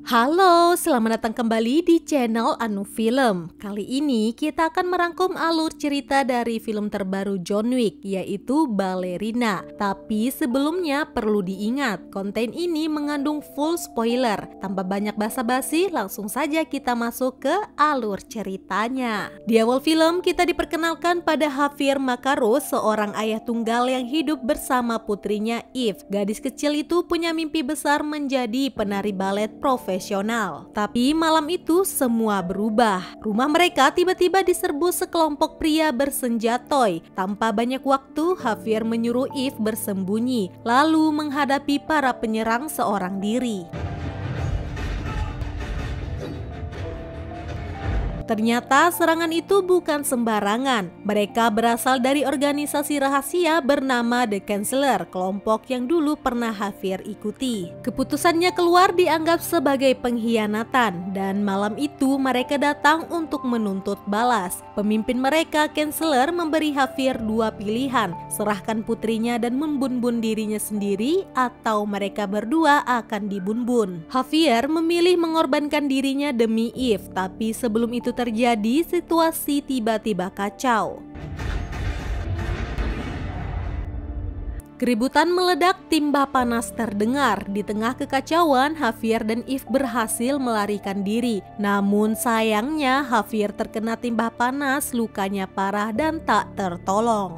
Halo, selamat datang kembali di channel Anu Film. Kali ini kita akan merangkum alur cerita dari film terbaru John Wick, yaitu Ballerina. Tapi sebelumnya perlu diingat, konten ini mengandung full spoiler. Tanpa banyak basa-basi, langsung saja kita masuk ke alur ceritanya. Di awal film kita diperkenalkan pada Javier Macaro, seorang ayah tunggal yang hidup bersama putrinya Eve. Gadis kecil itu punya mimpi besar menjadi penari balet profesional. Tapi malam itu semua berubah. Rumah mereka tiba-tiba diserbu sekelompok pria bersenjatoi. Tanpa banyak waktu, Javier menyuruh Eve bersembunyi, lalu menghadapi para penyerang seorang diri. Ternyata serangan itu bukan sembarangan. Mereka berasal dari organisasi rahasia bernama The Counselor, kelompok yang dulu pernah Javier ikuti. Keputusannya keluar dianggap sebagai pengkhianatan, dan malam itu mereka datang untuk menuntut balas. Pemimpin mereka, Counselor, memberi Javier dua pilihan: serahkan putrinya dan membunbun dirinya sendiri, atau mereka berdua akan dibunbun. Javier memilih mengorbankan dirinya demi Eve, tapi sebelum itu terjadi, situasi tiba-tiba kacau. Keributan meledak, timba panas terdengar. Di tengah kekacauan, Javier dan Eve berhasil melarikan diri. Namun sayangnya Javier terkena timba panas, lukanya parah dan tak tertolong.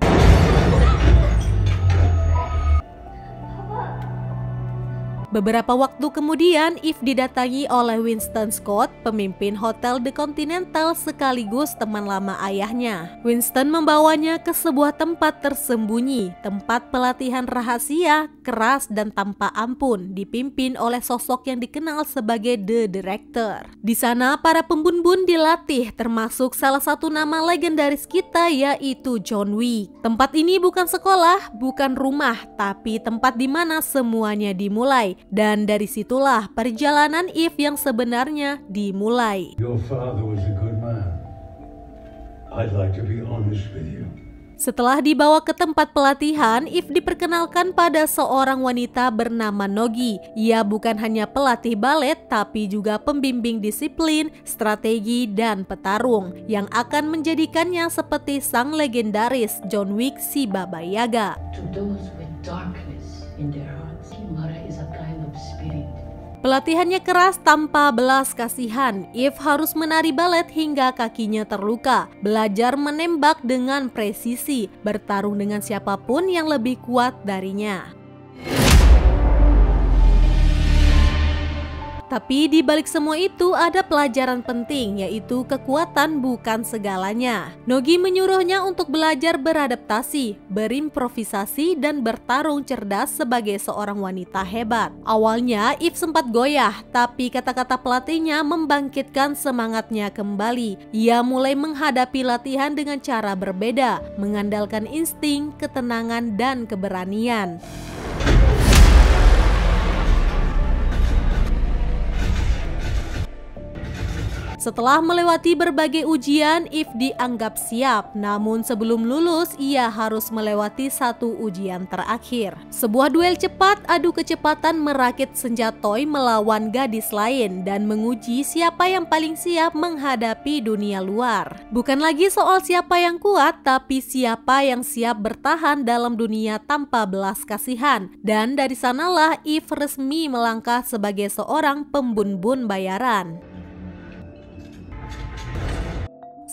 Beberapa waktu kemudian, Eve didatangi oleh Winston Scott, pemimpin Hotel The Continental sekaligus teman lama ayahnya. Winston membawanya ke sebuah tempat tersembunyi, tempat pelatihan rahasia, keras dan tanpa ampun, dipimpin oleh sosok yang dikenal sebagai The Director. Di sana para pembunbun dilatih, termasuk salah satu nama legendaris kita, yaitu John Wick. Tempat ini bukan sekolah, bukan rumah, tapi tempat di mana semuanya dimulai. Dan dari situlah perjalanan Eve yang sebenarnya dimulai. Your father was a good man. I'd like to be honest with you. Setelah dibawa ke tempat pelatihan, Eve diperkenalkan pada seorang wanita bernama Nogi. Ia bukan hanya pelatih balet, tapi juga pembimbing disiplin, strategi, dan petarung yang akan menjadikannya seperti sang legendaris John Wick si Baba Yaga. To those with darkness in their hearts, Kimura is a kind of spirit. Pelatihannya keras tanpa belas kasihan. Eve harus menari balet hingga kakinya terluka, belajar menembak dengan presisi, bertarung dengan siapapun yang lebih kuat darinya. Tapi di balik semua itu ada pelajaran penting, yaitu kekuatan bukan segalanya. Nogi menyuruhnya untuk belajar beradaptasi, berimprovisasi, dan bertarung cerdas sebagai seorang wanita hebat. Awalnya Eve sempat goyah, tapi kata-kata pelatihnya membangkitkan semangatnya kembali. Ia mulai menghadapi latihan dengan cara berbeda, mengandalkan insting, ketenangan, dan keberanian. Setelah melewati berbagai ujian, Eve dianggap siap. Namun sebelum lulus, ia harus melewati satu ujian terakhir. Sebuah duel cepat adu kecepatan merakit senjatoi melawan gadis lain dan menguji siapa yang paling siap menghadapi dunia luar. Bukan lagi soal siapa yang kuat, tapi siapa yang siap bertahan dalam dunia tanpa belas kasihan. Dan dari sanalah Eve resmi melangkah sebagai seorang pembunbun bayaran.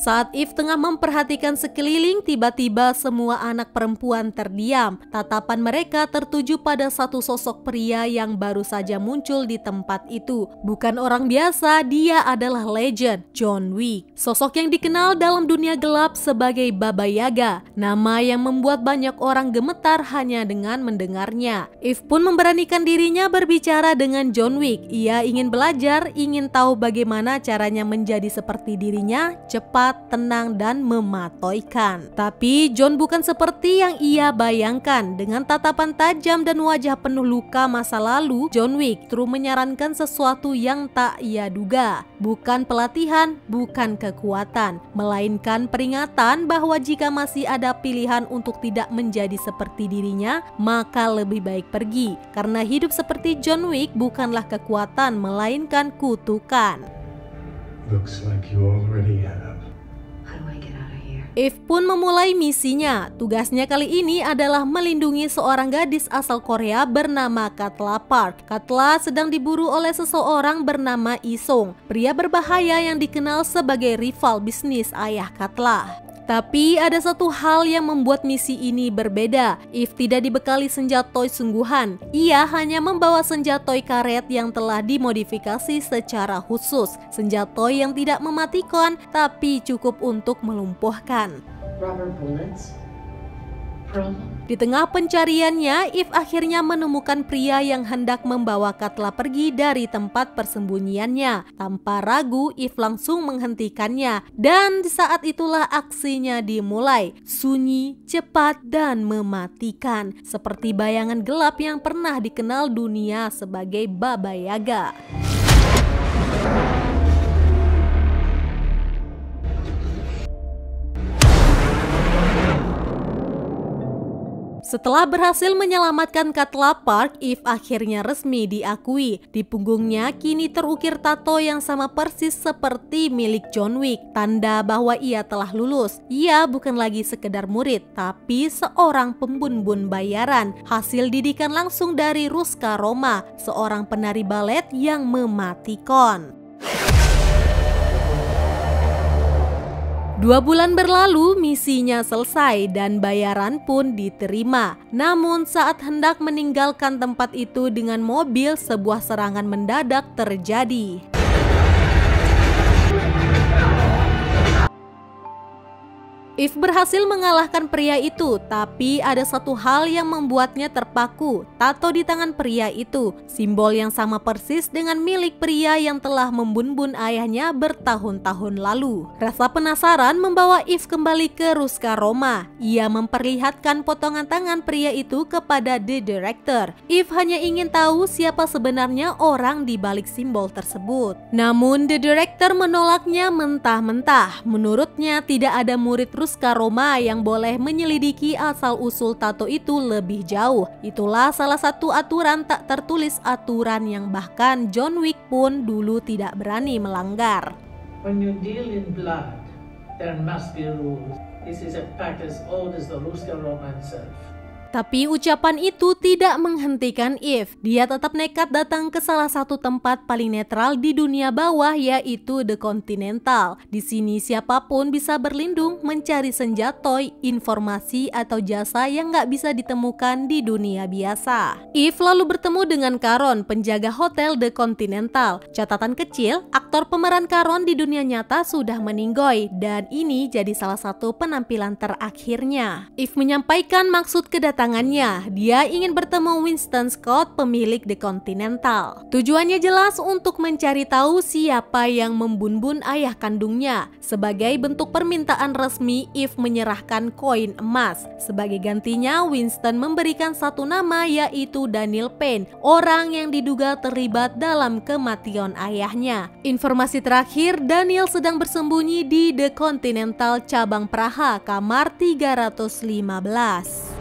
Saat Eve tengah memperhatikan sekeliling, tiba-tiba semua anak perempuan terdiam. Tatapan mereka tertuju pada satu sosok pria yang baru saja muncul di tempat itu. Bukan orang biasa, dia adalah legend, John Wick. Sosok yang dikenal dalam dunia gelap sebagai Baba Yaga, nama yang membuat banyak orang gemetar hanya dengan mendengarnya. Eve pun memberanikan dirinya berbicara dengan John Wick. Ia ingin belajar, ingin tahu bagaimana caranya menjadi seperti dirinya, cepat, sehat, tenang, dan mematoikan. Tapi John bukan seperti yang ia bayangkan. Dengan tatapan tajam dan wajah penuh luka masa lalu, John Wick terus menyarankan sesuatu yang tak ia duga. Bukan pelatihan, bukan kekuatan, melainkan peringatan bahwa jika masih ada pilihan untuk tidak menjadi seperti dirinya, maka lebih baik pergi. Karena hidup seperti John Wick bukanlah kekuatan, melainkan kutukan. Looks like you already have. How do I get out of here? Eve pun memulai misinya. Tugasnya kali ini adalah melindungi seorang gadis asal Korea bernama Katla Park. Katla sedang diburu oleh seseorang bernama Isung, pria berbahaya yang dikenal sebagai rival bisnis ayah Katla. Tapi ada satu hal yang membuat misi ini berbeda. Eve tidak dibekali senjatoi sungguhan. Ia hanya membawa senjatoi karet yang telah dimodifikasi secara khusus. Senjatoi yang tidak mematikan, tapi cukup untuk melumpuhkan. Rubber bullets? Problem? Di tengah pencariannya, Eve akhirnya menemukan pria yang hendak membawa Katla pergi dari tempat persembunyiannya. Tanpa ragu, Eve langsung menghentikannya. Dan di saat itulah aksinya dimulai. Sunyi, cepat, dan mematikan. Seperti bayangan gelap yang pernah dikenal dunia sebagai Baba Yaga. Setelah berhasil menyelamatkan Katla Park, Eve akhirnya resmi diakui. Di punggungnya kini terukir tato yang sama persis seperti milik John Wick, tanda bahwa ia telah lulus. Ia bukan lagi sekedar murid, tapi seorang pembunbun bayaran, hasil didikan langsung dari Ruska Roma, seorang penari balet yang mematikan. 2 bulan berlalu, misinya selesai dan bayaran pun diterima. Namun saat hendak meninggalkan tempat itu dengan mobil, sebuah serangan mendadak terjadi. Eve berhasil mengalahkan pria itu, tapi ada satu hal yang membuatnya terpaku. Tato di tangan pria itu, simbol yang sama persis dengan milik pria yang telah membunbun ayahnya bertahun-tahun lalu. Rasa penasaran membawa Eve kembali ke Ruska Roma. Ia memperlihatkan potongan tangan pria itu kepada The Director. Eve hanya ingin tahu siapa sebenarnya orang di balik simbol tersebut. Namun The Director menolaknya mentah-mentah. Menurutnya tidak ada murid Ruska Roma yang boleh menyelidiki asal-usul tato itu lebih jauh. Itulah salah satu aturan tak tertulis, aturan yang bahkan John Wick pun dulu tidak berani melanggar. When you deal in blood, there must be rules. This is a fact as old as the Ruska Roma itself. Tapi ucapan itu tidak menghentikan Eve. Dia tetap nekat datang ke salah satu tempat paling netral di dunia bawah, yaitu The Continental. Di sini siapapun bisa berlindung, mencari senjatoi, informasi, atau jasa yang nggak bisa ditemukan di dunia biasa. Eve lalu bertemu dengan Caron, penjaga hotel The Continental. Catatan kecil, aktor pemeran Caron di dunia nyata sudah meninggoy, dan ini jadi salah satu penampilan terakhirnya. Eve menyampaikan maksud kedatangan. Dia ingin bertemu Winston Scott, pemilik The Continental. Tujuannya jelas untuk mencari tahu siapa yang membunbun ayah kandungnya. Sebagai bentuk permintaan resmi, Eve menyerahkan koin emas. Sebagai gantinya, Winston memberikan satu nama, yaitu Daniel Payne, orang yang diduga terlibat dalam kematian ayahnya. Informasi terakhir, Daniel sedang bersembunyi di The Continental cabang Praha, kamar 315.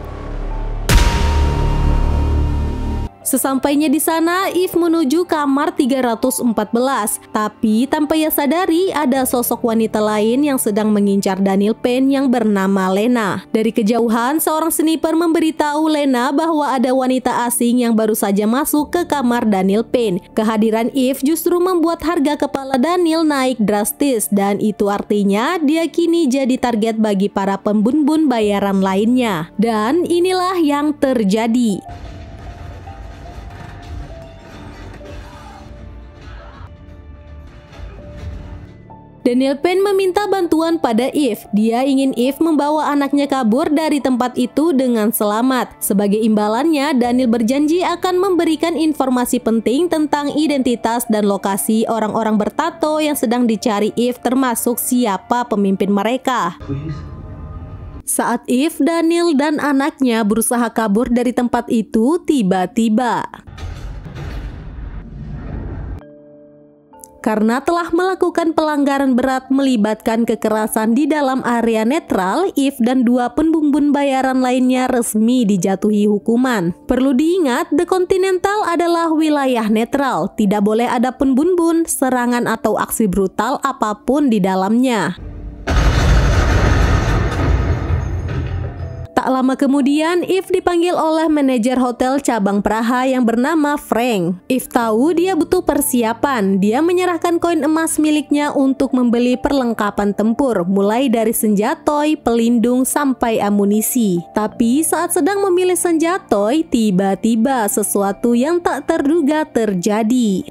Sesampainya di sana, Eve menuju kamar 314. Tapi tanpa ia sadari, ada sosok wanita lain yang sedang mengincar Daniel Payne yang bernama Lena. Dari kejauhan, seorang sniper memberitahu Lena bahwa ada wanita asing yang baru saja masuk ke kamar Daniel Payne. Kehadiran Eve justru membuat harga kepala Daniel naik drastis, dan itu artinya dia kini jadi target bagi para pembunbun bayaran lainnya. Dan inilah yang terjadi. Daniel Penn meminta bantuan pada Eve. Dia ingin Eve membawa anaknya kabur dari tempat itu dengan selamat. Sebagai imbalannya, Daniel berjanji akan memberikan informasi penting tentang identitas dan lokasi orang-orang bertato yang sedang dicari Eve, termasuk siapa pemimpin mereka. Please? Saat Eve, Daniel, dan anaknya berusaha kabur dari tempat itu, tiba-tiba karena telah melakukan pelanggaran berat melibatkan kekerasan di dalam area netral, Eve dan 2 pembumbun bayaran lainnya resmi dijatuhi hukuman. Perlu diingat, The Continental adalah wilayah netral, tidak boleh ada pembumbun, serangan atau aksi brutal apapun di dalamnya. Tak lama kemudian, Eve dipanggil oleh manajer hotel cabang Praha yang bernama Frank. Eve tahu dia butuh persiapan. Dia menyerahkan koin emas miliknya untuk membeli perlengkapan tempur, mulai dari senjatoi, pelindung, sampai amunisi. Tapi saat sedang memilih senjatoi, tiba-tiba sesuatu yang tak terduga terjadi.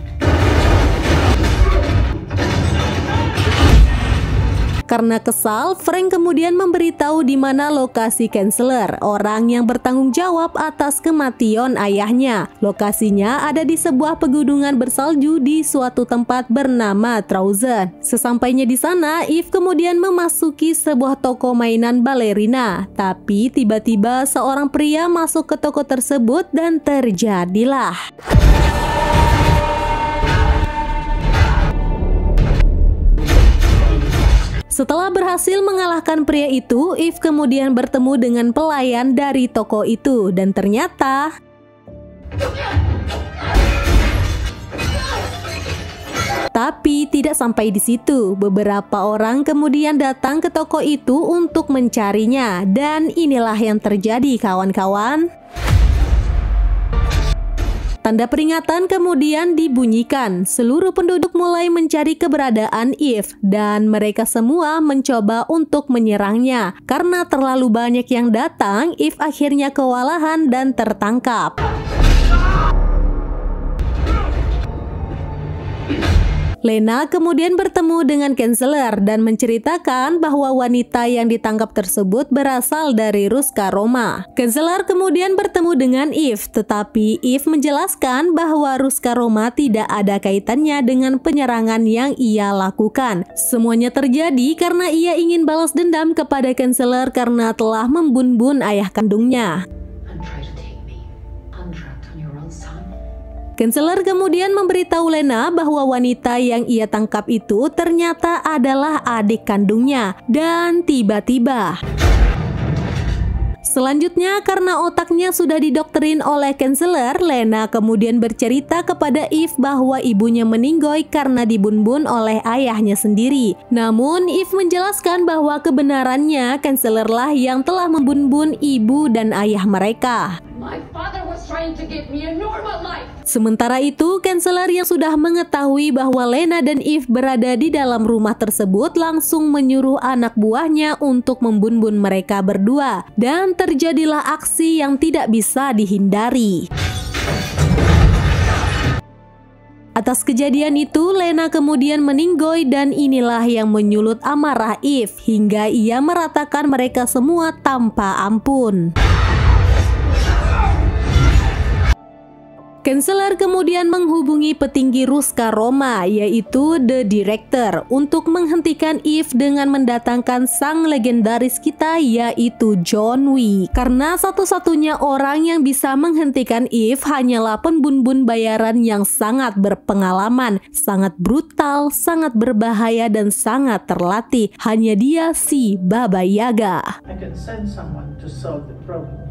Karena kesal, Frank kemudian memberitahu di mana lokasi Chancellor, orang yang bertanggung jawab atas kematian ayahnya. Lokasinya ada di sebuah pegunungan bersalju di suatu tempat bernama Trauzen. Sesampainya di sana, Eve kemudian memasuki sebuah toko mainan balerina. Tapi tiba-tiba seorang pria masuk ke toko tersebut dan terjadilah setelah berhasil mengalahkan pria itu, Eve kemudian bertemu dengan pelayan dari toko itu dan ternyata tapi tidak sampai di situ. Beberapa orang kemudian datang ke toko itu untuk mencarinya dan inilah yang terjadi, kawan-kawan. Tanda peringatan kemudian dibunyikan. Seluruh penduduk mulai mencari keberadaan Eve dan mereka semua mencoba untuk menyerangnya. Karena terlalu banyak yang datang, Eve akhirnya kewalahan dan tertangkap. Lena kemudian bertemu dengan Chancellor dan menceritakan bahwa wanita yang ditangkap tersebut berasal dari Ruska Roma. Chancellor kemudian bertemu dengan Eve, tetapi Eve menjelaskan bahwa Ruska Roma tidak ada kaitannya dengan penyerangan yang ia lakukan. Semuanya terjadi karena ia ingin balas dendam kepada Chancellor karena telah membunuh ayah kandungnya. Chancellor kemudian memberitahu Lena bahwa wanita yang ia tangkap itu ternyata adalah adik kandungnya. Dan tiba-tiba selanjutnya, karena otaknya sudah didoktrin oleh Chancellor, Lena kemudian bercerita kepada Eve bahwa ibunya meninggoy karena dibunuh oleh ayahnya sendiri. Namun Eve menjelaskan bahwa kebenarannya Chancellor lah yang telah membunuh ibu dan ayah mereka. My father was trying to give me a normal life. Sementara itu, Chancellor yang sudah mengetahui bahwa Lena dan Eve berada di dalam rumah tersebut langsung menyuruh anak buahnya untuk membunuh mereka berdua. Dan terjadilah aksi yang tidak bisa dihindari. Atas kejadian itu, Lena kemudian meninggoy dan inilah yang menyulut amarah Eve hingga ia meratakan mereka semua tanpa ampun. Chancellor kemudian menghubungi petinggi Ruska Roma, yaitu The Director, untuk menghentikan Eve dengan mendatangkan sang legendaris kita, yaitu John Wick. Karena satu-satunya orang yang bisa menghentikan Eve hanyalah pembunuh bayaran yang sangat berpengalaman, sangat brutal, sangat berbahaya, dan sangat terlatih. Hanya dia, si Baba Yaga. I can send someone to solve the problem.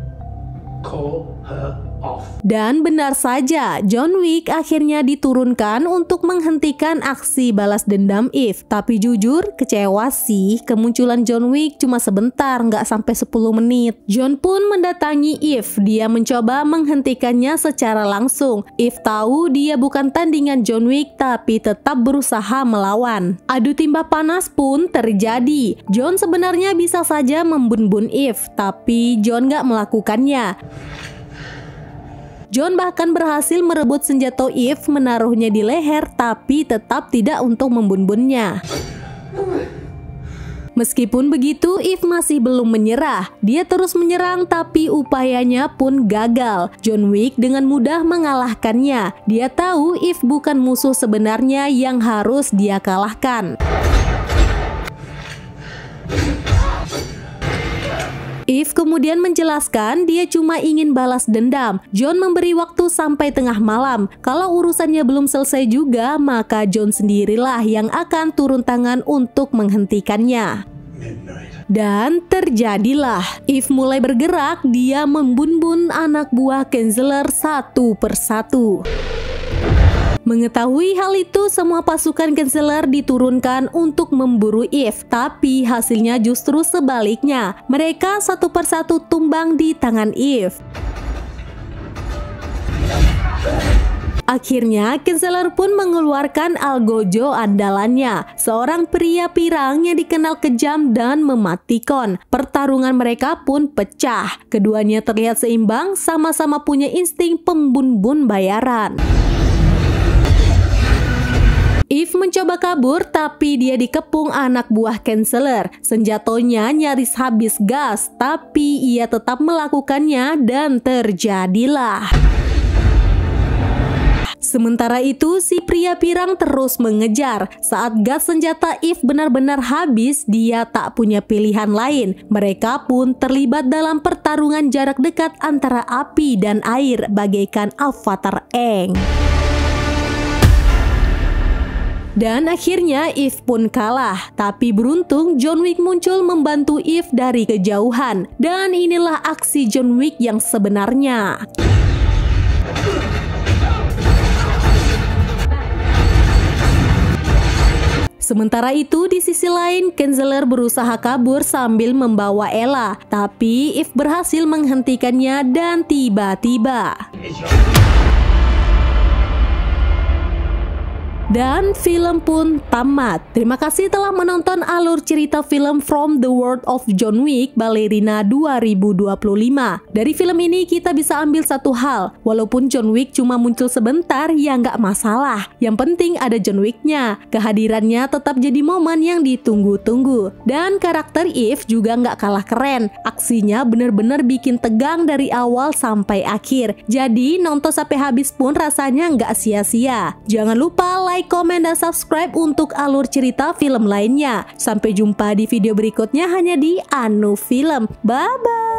Call her off. Dan benar saja, John Wick akhirnya diturunkan untuk menghentikan aksi balas dendam Eve. Tapi jujur, kecewa sih, kemunculan John Wick cuma sebentar, nggak sampai 10 menit. John pun mendatangi Eve. Dia mencoba menghentikannya secara langsung. Eve tahu dia bukan tandingan John Wick, tapi tetap berusaha melawan. Adu timba panas pun terjadi. John sebenarnya bisa saja membunuh Eve, tapi John nggak melakukannya. John bahkan berhasil merebut senjata Eve, menaruhnya di leher, tapi tetap tidak untuk membunuhnya. Meskipun begitu, Eve masih belum menyerah. Dia terus menyerang tapi upayanya pun gagal. John Wick dengan mudah mengalahkannya. Dia tahu Eve bukan musuh sebenarnya yang harus dia kalahkan. Eve kemudian menjelaskan dia cuma ingin balas dendam. John memberi waktu sampai tengah malam. Kalau urusannya belum selesai juga, maka John sendirilah yang akan turun tangan untuk menghentikannya. Dan terjadilah. Eve mulai bergerak, dia membun-bun anak buah Kinsler satu persatu. Mengetahui hal itu, semua pasukan Kinsler diturunkan untuk memburu Eve, tapi hasilnya justru sebaliknya. Mereka satu persatu tumbang di tangan Eve. Akhirnya, Kinsler pun mengeluarkan Algojo andalannya, seorang pria pirang yang dikenal kejam dan mematikan. Pertarungan mereka pun pecah. Keduanya terlihat seimbang, sama-sama punya insting pembun-bun bayaran. Eve mencoba kabur, tapi dia dikepung anak buah Kinsler. Senjatanya nyaris habis gas, tapi ia tetap melakukannya dan terjadilah. Sementara itu, si pria pirang terus mengejar. Saat gas senjata Eve benar-benar habis, dia tak punya pilihan lain. Mereka pun terlibat dalam pertarungan jarak dekat antara api dan air, bagaikan Avatar Aang. Dan akhirnya Eve pun kalah. Tapi beruntung John Wick muncul membantu Eve dari kejauhan. Dan inilah aksi John Wick yang sebenarnya. Sementara itu, di sisi lain, Kinsler berusaha kabur sambil membawa Ella. Tapi Eve berhasil menghentikannya dan tiba-tiba. Dan film pun tamat. Terima kasih telah menonton alur cerita film From the World of John Wick Ballerina 2025. Dari film ini kita bisa ambil satu hal. Walaupun John Wick cuma muncul sebentar, ya nggak masalah. Yang penting ada John Wick-nya. Kehadirannya tetap jadi momen yang ditunggu-tunggu. Dan karakter Eve juga nggak kalah keren. Aksinya bener-bener bikin tegang dari awal sampai akhir. Jadi nonton sampai habis pun rasanya nggak sia-sia. Jangan lupa like, komen, dan subscribe untuk alur cerita film lainnya. Sampai jumpa di video berikutnya hanya di Anu Film. Bye-bye!